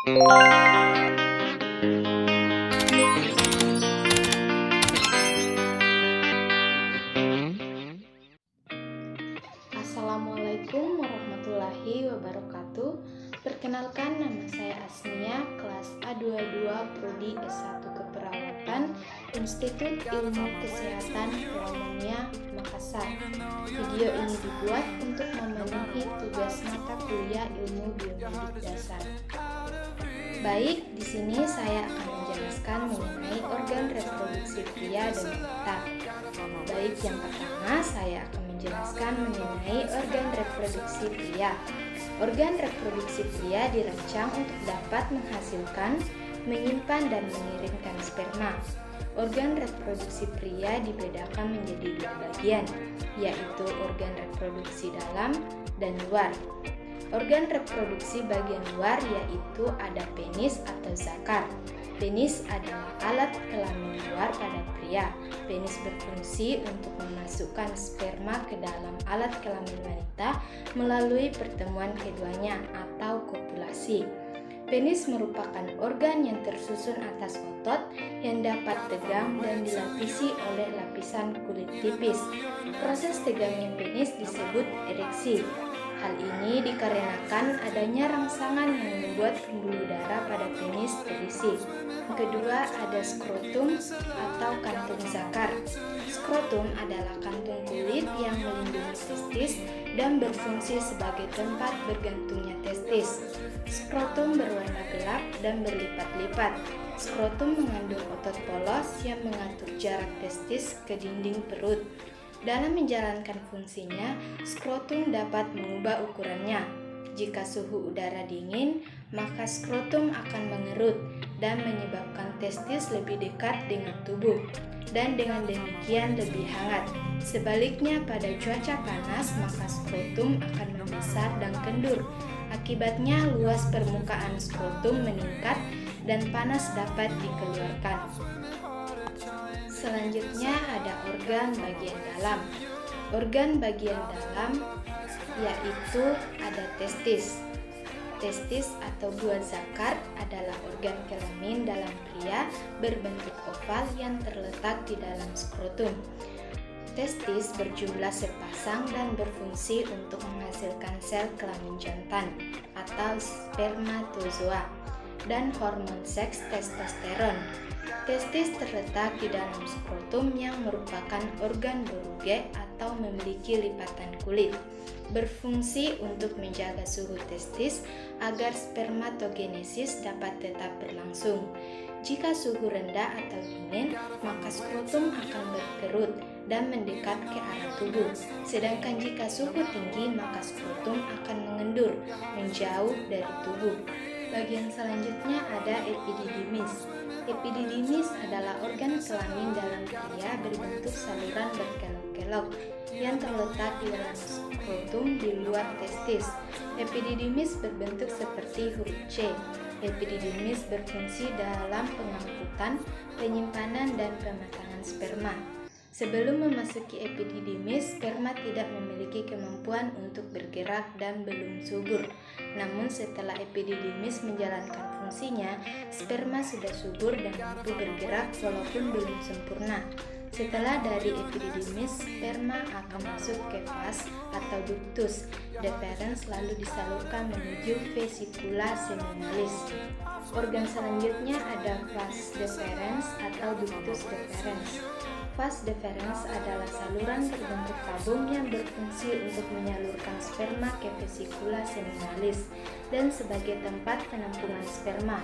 Assalamualaikum warahmatullahi wabarakatuh. Perkenalkan, nama saya Asnia, kelas A22 Prodi S1 Keperawatan, Institut Ilmu Kesehatan Pneumonia, Makassar. Video ini dibuat untuk memenuhi tugas mata kuliah Ilmu Biomedik Dasar. Baik, di sini saya akan menjelaskan mengenai organ reproduksi pria dan wanita. Baik, yang pertama saya akan menjelaskan mengenai organ reproduksi pria. Organ reproduksi pria dirancang untuk dapat menghasilkan, menyimpan, dan mengirimkan sperma. Organ reproduksi pria dibedakan menjadi dua bagian, yaitu organ reproduksi dalam dan luar. Organ reproduksi bagian luar yaitu ada penis atau zakar. Penis adalah alat kelamin luar pada pria. Penis berfungsi untuk memasukkan sperma ke dalam alat kelamin wanita melalui pertemuan keduanya atau kopulasi. Penis merupakan organ yang tersusun atas otot yang dapat tegang dan dilapisi oleh lapisan kulit tipis. Proses tegangnya penis disebut ereksi. Hal ini dikarenakan adanya rangsangan yang membuat pembuluh darah pada penis terisi. Kedua, ada skrotum atau kantung zakar. Skrotum adalah kantung kulit yang melindungi testis dan berfungsi sebagai tempat bergantungnya testis. Skrotum berwarna gelap dan berlipat-lipat. Skrotum mengandung otot polos yang mengatur jarak testis ke dinding perut. Dalam menjalankan fungsinya, skrotum dapat mengubah ukurannya. Jika suhu udara dingin, maka skrotum akan mengerut dan menyebabkan testis lebih dekat dengan tubuh, dan dengan demikian lebih hangat. Sebaliknya, pada cuaca panas, maka skrotum akan membesar dan kendur. Akibatnya, luas permukaan skrotum meningkat dan panas dapat dikeluarkan. Selanjutnya ada organ bagian dalam. Organ bagian dalam yaitu ada testis. Testis atau buah zakar adalah organ kelamin dalam pria berbentuk oval yang terletak di dalam skrotum. Testis berjumlah sepasang dan berfungsi untuk menghasilkan sel kelamin jantan atau spermatozoa dan hormon seks testosteron. Testis terletak di dalam skrotum yang merupakan organ beruge atau memiliki lipatan kulit. Berfungsi untuk menjaga suhu testis agar spermatogenesis dapat tetap berlangsung. Jika suhu rendah atau dingin, maka skrotum akan berkerut dan mendekat ke arah tubuh. Sedangkan jika suhu tinggi, maka skrotum akan mengendur, menjauh dari tubuh. Bagian selanjutnya ada epididymis. Epididymis adalah organ kelamin dalam pria berbentuk saluran berkelok-kelok yang terletak di dalam skrotum di luar testis. Epididymis berbentuk seperti huruf C. Epididymis berfungsi dalam pengangkutan, penyimpanan, dan pematangan sperma. Sebelum memasuki epididymis, sperma tidak memiliki kemampuan untuk bergerak dan belum subur. Namun setelah epididymis menjalankan fungsinya, sperma sudah subur dan mampu bergerak walaupun belum sempurna. Setelah dari epididymis, sperma akan masuk ke vas atau ductus deferens lalu disalurkan menuju vesicula seminalis. Organ selanjutnya ada vas deferens atau ductus deferens. Vas deferens adalah saluran berbentuk tabung yang berfungsi untuk menyalurkan sperma ke vesicula seminalis dan sebagai tempat penampungan sperma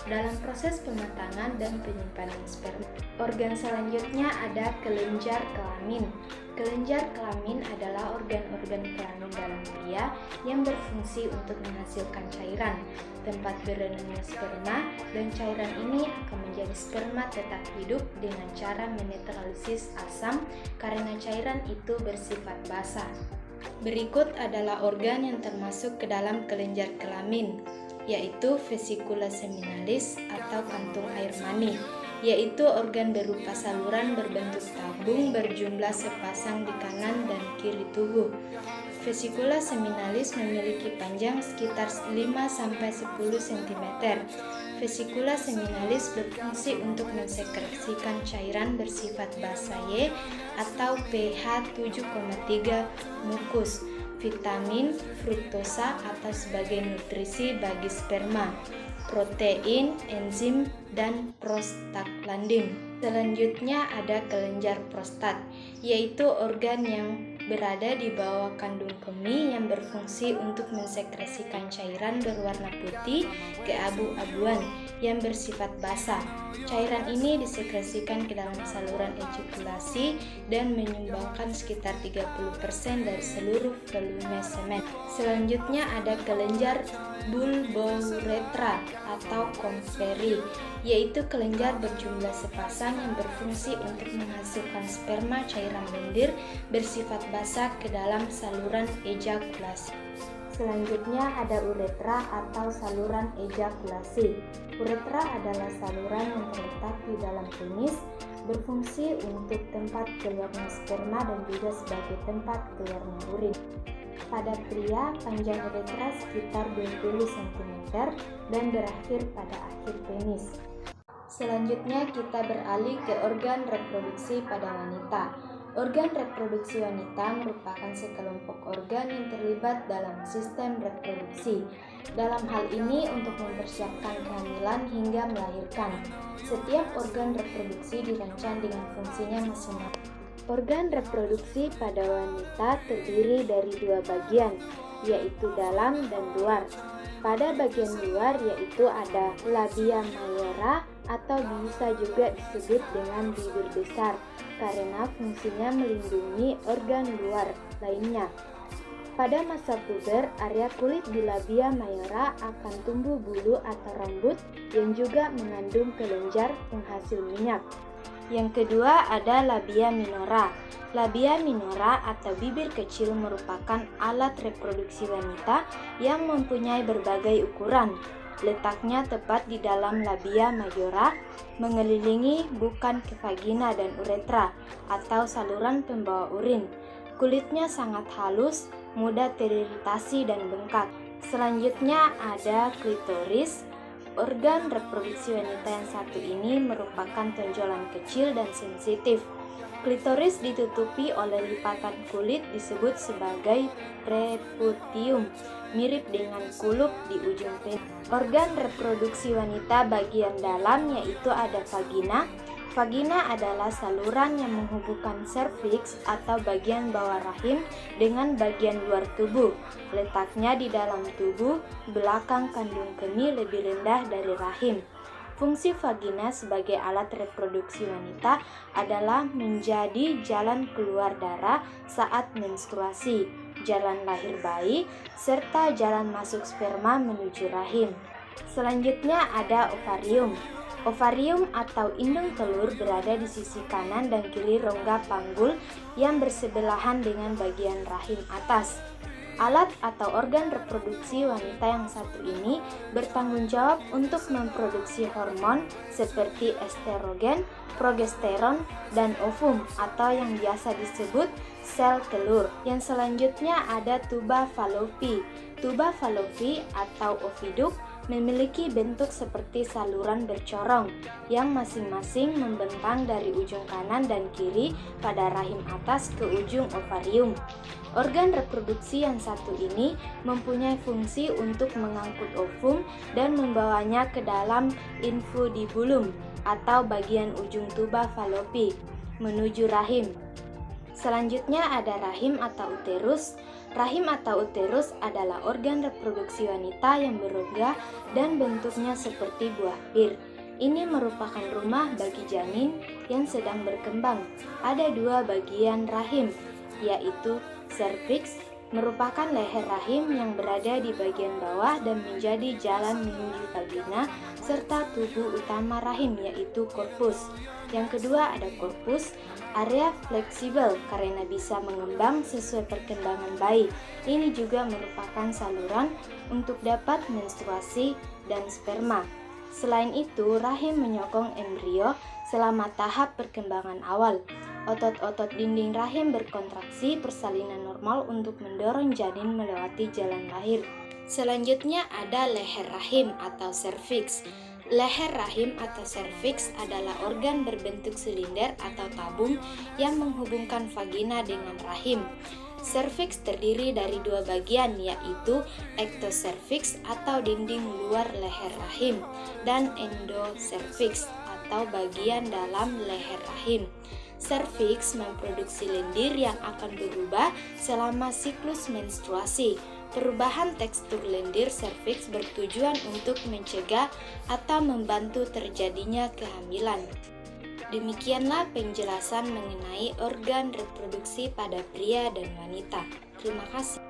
dalam proses pematangan dan penyimpanan sperma. Organ selanjutnya ada kelenjar kelamin. Kelenjar kelamin adalah organ-organ kelamin dalam pria yang berfungsi untuk menghasilkan cairan, tempat berenangnya sperma, dan cairan ini akan menjadi sperma tetap hidup dengan cara menetralisis asam karena cairan itu bersifat basah. Berikut adalah organ yang termasuk ke dalam kelenjar kelamin, yaitu vesicula seminalis atau kantung air mani. yaitu organ berupa saluran berbentuk tabung berjumlah sepasang di kanan dan kiri tubuh. Vesikula seminalis memiliki panjang sekitar 5-10 cm. Vesikula seminalis berfungsi untuk mensekresikan cairan bersifat basa Y atau pH 7,3 mukus, vitamin, fruktosa atau sebagai nutrisi bagi sperma, protein, enzim, dan prostaglandin. Selanjutnya ada kelenjar prostat, yaitu organ yang berada di bawah kandung kemih yang berfungsi untuk mensekresikan cairan berwarna putih keabu-abuan yang bersifat basah. Cairan ini disekresikan ke dalam saluran ejakulasi dan menyumbangkan sekitar 30% dari seluruh volume semen. Selanjutnya ada kelenjar bulbouretra atau komferi, yaitu kelenjar berjumlah sepasang yang berfungsi untuk menghasilkan sperma cairan lendir bersifat basah ke dalam saluran ejakulasi. Selanjutnya ada uretra atau saluran ejakulasi. Uretra adalah saluran yang terletak di dalam penis, berfungsi untuk tempat keluarnya sperma dan juga sebagai tempat keluarnya urin. Pada pria, panjang uretra sekitar 20 cm dan berakhir pada akhir penis. Selanjutnya kita beralih ke organ reproduksi pada wanita. Organ reproduksi wanita merupakan sekelompok organ yang terlibat dalam sistem reproduksi. Dalam hal ini untuk mempersiapkan kehamilan hingga melahirkan. Setiap organ reproduksi dirancang dengan fungsinya masing-masing. Organ reproduksi pada wanita terdiri dari dua bagian, yaitu dalam dan luar. Pada bagian luar yaitu ada labia mayora atau bisa juga disebut dengan bibir besar karena fungsinya melindungi organ luar lainnya. Pada masa puber, area kulit di labia mayora akan tumbuh bulu atau rambut yang juga mengandung kelenjar penghasil minyak. Yang kedua ada labia minora. Labia minora atau bibir kecil merupakan alat reproduksi wanita yang mempunyai berbagai ukuran. Letaknya tepat di dalam labia majora, mengelilingi bukan ke vagina dan uretra atau saluran pembawa urin. Kulitnya sangat halus, mudah teriritasi dan bengkak. Selanjutnya ada klitoris. Organ reproduksi wanita yang satu ini merupakan tonjolan kecil dan sensitif. Klitoris ditutupi oleh lipatan kulit disebut sebagai preputium, mirip dengan kulup di ujung penis. Organ reproduksi wanita bagian dalam yaitu ada vagina. Vagina adalah saluran yang menghubungkan serviks atau bagian bawah rahim dengan bagian luar tubuh. Letaknya di dalam tubuh, belakang kandung kemih lebih rendah dari rahim. Fungsi vagina sebagai alat reproduksi wanita adalah menjadi jalan keluar darah saat menstruasi, jalan lahir bayi, serta jalan masuk sperma menuju rahim. Selanjutnya ada ovarium. Ovarium atau indung telur berada di sisi kanan dan kiri rongga panggul yang bersebelahan dengan bagian rahim atas. Alat atau organ reproduksi wanita yang satu ini bertanggung jawab untuk memproduksi hormon seperti estrogen, progesteron, dan ovum atau yang biasa disebut sel telur. Yang selanjutnya ada tuba fallopi. Tuba fallopi atau oviduk memiliki bentuk seperti saluran bercorong yang masing-masing membentang dari ujung kanan dan kiri pada rahim atas ke ujung ovarium. Organ reproduksi yang satu ini mempunyai fungsi untuk mengangkut ovum dan membawanya ke dalam infundibulum atau bagian ujung tuba fallopi menuju rahim. Selanjutnya ada rahim atau uterus. Rahim atau uterus adalah organ reproduksi wanita yang berongga dan bentuknya seperti buah pir. Ini merupakan rumah bagi janin yang sedang berkembang. Ada dua bagian rahim, yaitu serviks, merupakan leher rahim yang berada di bagian bawah dan menjadi jalan menuju vagina, serta tubuh utama rahim yaitu korpus. Yang kedua ada korpus, area fleksibel karena bisa mengembang sesuai perkembangan bayi. Ini juga merupakan saluran untuk dapat menstruasi dan sperma. Selain itu, rahim menyokong embrio selama tahap perkembangan awal. Otot-otot dinding rahim berkontraksi persalinan normal untuk mendorong janin melewati jalan lahir. Selanjutnya ada leher rahim atau serviks. Leher rahim atau serviks adalah organ berbentuk silinder atau tabung yang menghubungkan vagina dengan rahim. Serviks terdiri dari dua bagian, yaitu ektoserviks atau dinding luar leher rahim dan endoserviks atau bagian dalam leher rahim. Serviks memproduksi lendir yang akan berubah selama siklus menstruasi. Perubahan tekstur lendir serviks bertujuan untuk mencegah atau membantu terjadinya kehamilan. Demikianlah penjelasan mengenai organ reproduksi pada pria dan wanita. Terima kasih.